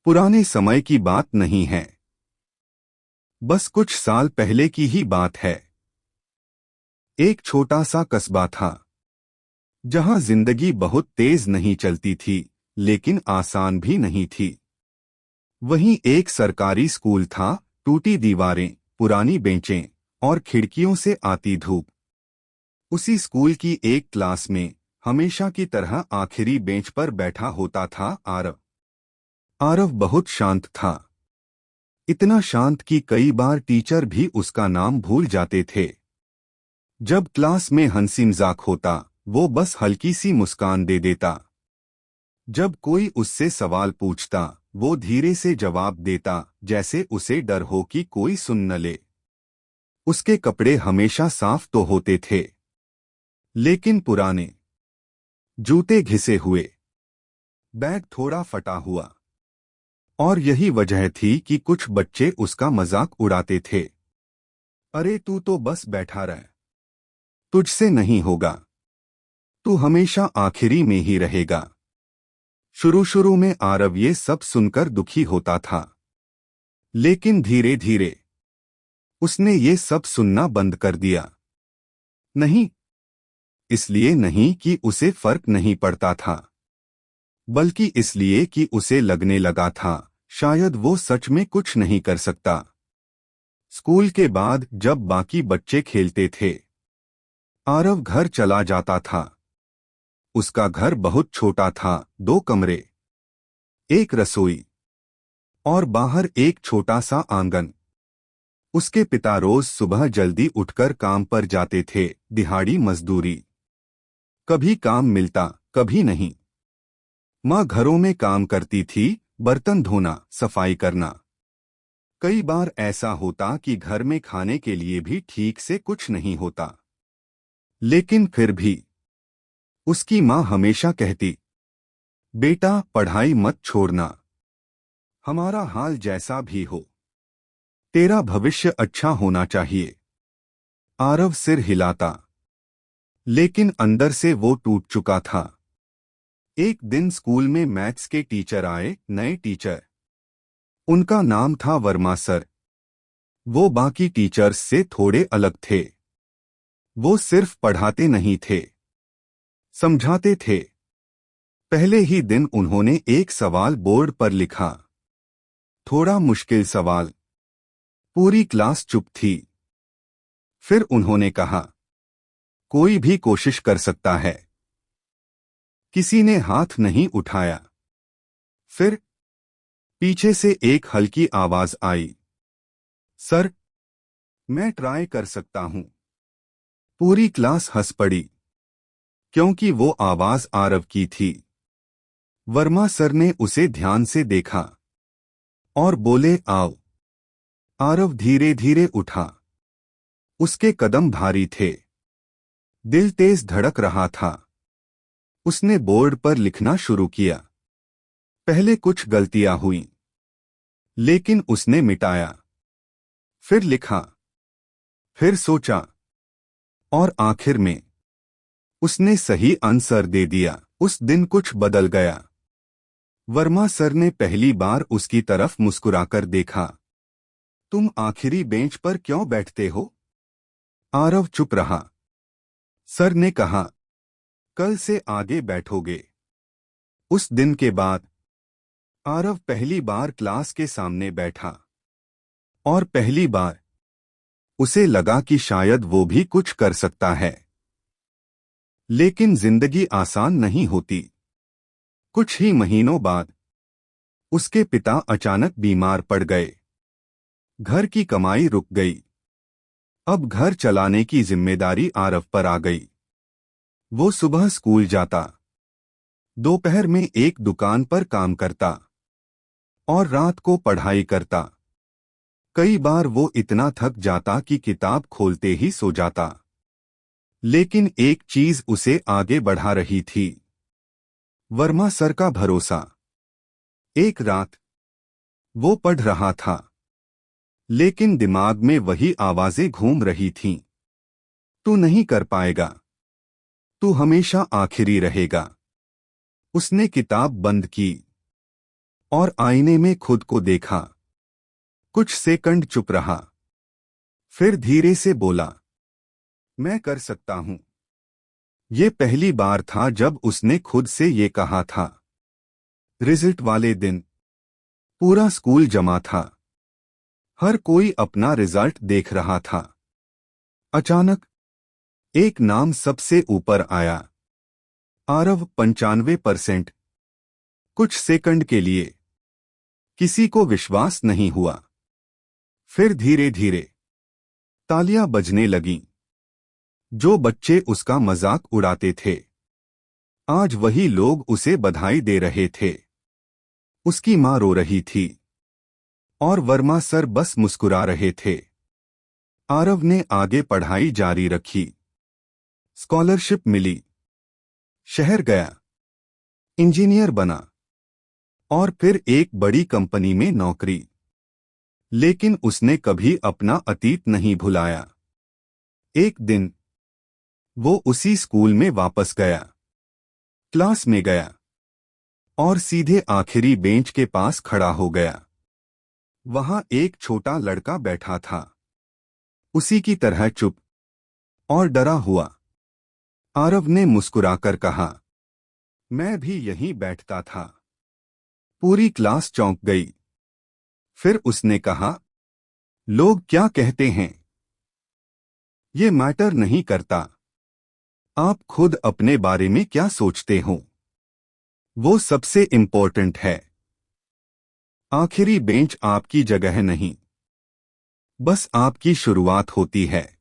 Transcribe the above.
पुराने समय की बात नहीं है, बस कुछ साल पहले की ही बात है। एक छोटा सा कस्बा था जहां जिंदगी बहुत तेज नहीं चलती थी, लेकिन आसान भी नहीं थी। वहीं एक सरकारी स्कूल था, टूटी दीवारें, पुरानी बेंचें और खिड़कियों से आती धूप। उसी स्कूल की एक क्लास में हमेशा की तरह आखिरी बेंच पर बैठा होता था आरव। आरव बहुत शांत था, इतना शांत कि कई बार टीचर भी उसका नाम भूल जाते थे। जब क्लास में हंसी मजाक होता, वो बस हल्की सी मुस्कान दे देता। जब कोई उससे सवाल पूछता, वो धीरे से जवाब देता, जैसे उसे डर हो कि कोई सुन न ले। उसके कपड़े हमेशा साफ तो होते थे, लेकिन पुराने, जूते घिसे हुए, बैग थोड़ा फटा हुआ। और यही वजह थी कि कुछ बच्चे उसका मजाक उड़ाते थे। अरे तू तो बस बैठा रह, तुझसे नहीं होगा, तू हमेशा आखिरी में ही रहेगा। शुरू शुरू में आरव ये सब सुनकर दुखी होता था, लेकिन धीरे धीरे उसने ये सब सुनना बंद कर दिया। नहीं, इसलिए नहीं कि उसे फर्क नहीं पड़ता था, बल्कि इसलिए कि उसे लगने लगा था शायद वो सच में कुछ नहीं कर सकता। स्कूल के बाद जब बाकी बच्चे खेलते थे, आरव घर चला जाता था। उसका घर बहुत छोटा था, 2 कमरे, एक रसोई और बाहर एक छोटा सा आंगन। उसके पिता रोज सुबह जल्दी उठकर काम पर जाते थे, दिहाड़ी मजदूरी। कभी काम मिलता, कभी नहीं। माँ घरों में काम करती थी, बर्तन धोना, सफाई करना। कई बार ऐसा होता कि घर में खाने के लिए भी ठीक से कुछ नहीं होता। लेकिन फिर भी उसकी माँ हमेशा कहती, बेटा पढ़ाई मत छोड़ना, हमारा हाल जैसा भी हो, तेरा भविष्य अच्छा होना चाहिए। आरव सिर हिलाता, लेकिन अंदर से वो टूट चुका था। एक दिन स्कूल में मैथ्स के टीचर आए, नए टीचर। उनका नाम था वर्मा सर। वो बाकी टीचर्स से थोड़े अलग थे। वो सिर्फ पढ़ाते नहीं थे, समझाते थे। पहले ही दिन उन्होंने एक सवाल बोर्ड पर लिखा, थोड़ा मुश्किल सवाल। पूरी क्लास चुप थी। फिर उन्होंने कहा, कोई भी कोशिश कर सकता है। किसी ने हाथ नहीं उठाया। फिर पीछे से एक हल्की आवाज आई, सर, मैं ट्राई कर सकता हूं। पूरी क्लास हंस पड़ी, क्योंकि वो आवाज आरव की थी। वर्मा सर ने उसे ध्यान से देखा और बोले, आओ। आरव धीरे धीरे उठा। उसके कदम भारी थे, दिल तेज धड़क रहा था। उसने बोर्ड पर लिखना शुरू किया। पहले कुछ गलतियां हुई, लेकिन उसने मिटाया। फिर लिखा, फिर सोचा, और आखिर में उसने सही आंसर दे दिया। उस दिन कुछ बदल गया। वर्मा सर ने पहली बार उसकी तरफ मुस्कुराकर देखा। तुम आखिरी बेंच पर क्यों बैठते हो? आरव चुप रहा। सर ने कहा, कल से आगे बैठोगे। उस दिन के बाद आरव पहली बार क्लास के सामने बैठा, और पहली बार उसे लगा कि शायद वो भी कुछ कर सकता है। लेकिन जिंदगी आसान नहीं होती। कुछ ही महीनों बाद उसके पिता अचानक बीमार पड़ गए। घर की कमाई रुक गई। अब घर चलाने की जिम्मेदारी आरव पर आ गई। वो सुबह स्कूल जाता, दोपहर में एक दुकान पर काम करता और रात को पढ़ाई करता। कई बार वो इतना थक जाता कि किताब खोलते ही सो जाता। लेकिन एक चीज उसे आगे बढ़ा रही थी, वर्मा सर का भरोसा। एक रात वो पढ़ रहा था, लेकिन दिमाग में वही आवाजें घूम रही थीं। तू नहीं कर पाएगा, तू हमेशा आखिरी रहेगा। उसने किताब बंद की और आईने में खुद को देखा। कुछ सेकंड चुप रहा, फिर धीरे से बोला, मैं कर सकता हूं। ये पहली बार था जब उसने खुद से ये कहा था। रिजल्ट वाले दिन पूरा स्कूल जमा था। हर कोई अपना रिजल्ट देख रहा था। अचानक एक नाम सबसे ऊपर आया, आरव 95%। कुछ सेकंड के लिए किसी को विश्वास नहीं हुआ। फिर धीरे धीरे तालियां बजने लगीं। जो बच्चे उसका मजाक उड़ाते थे, आज वही लोग उसे बधाई दे रहे थे। उसकी मां रो रही थी और वर्मा सर बस मुस्कुरा रहे थे। आरव ने आगे पढ़ाई जारी रखी। स्कॉलरशिप मिली, शहर गया, इंजीनियर बना और फिर एक बड़ी कंपनी में नौकरी। लेकिन उसने कभी अपना अतीत नहीं भुलाया। एक दिन वो उसी स्कूल में वापस गया, क्लास में गया और सीधे आखिरी बेंच के पास खड़ा हो गया। वहां एक छोटा लड़का बैठा था, उसी की तरह चुप और डरा हुआ। आरव ने मुस्कुराकर कहा, मैं भी यहीं बैठता था। पूरी क्लास चौंक गई। फिर उसने कहा, लोग क्या कहते हैं ये मैटर नहीं करता। आप खुद अपने बारे में क्या सोचते हो, वो सबसे इंपॉर्टेंट है। आखिरी बेंच आपकी जगह नहीं, बस आपकी शुरुआत होती है।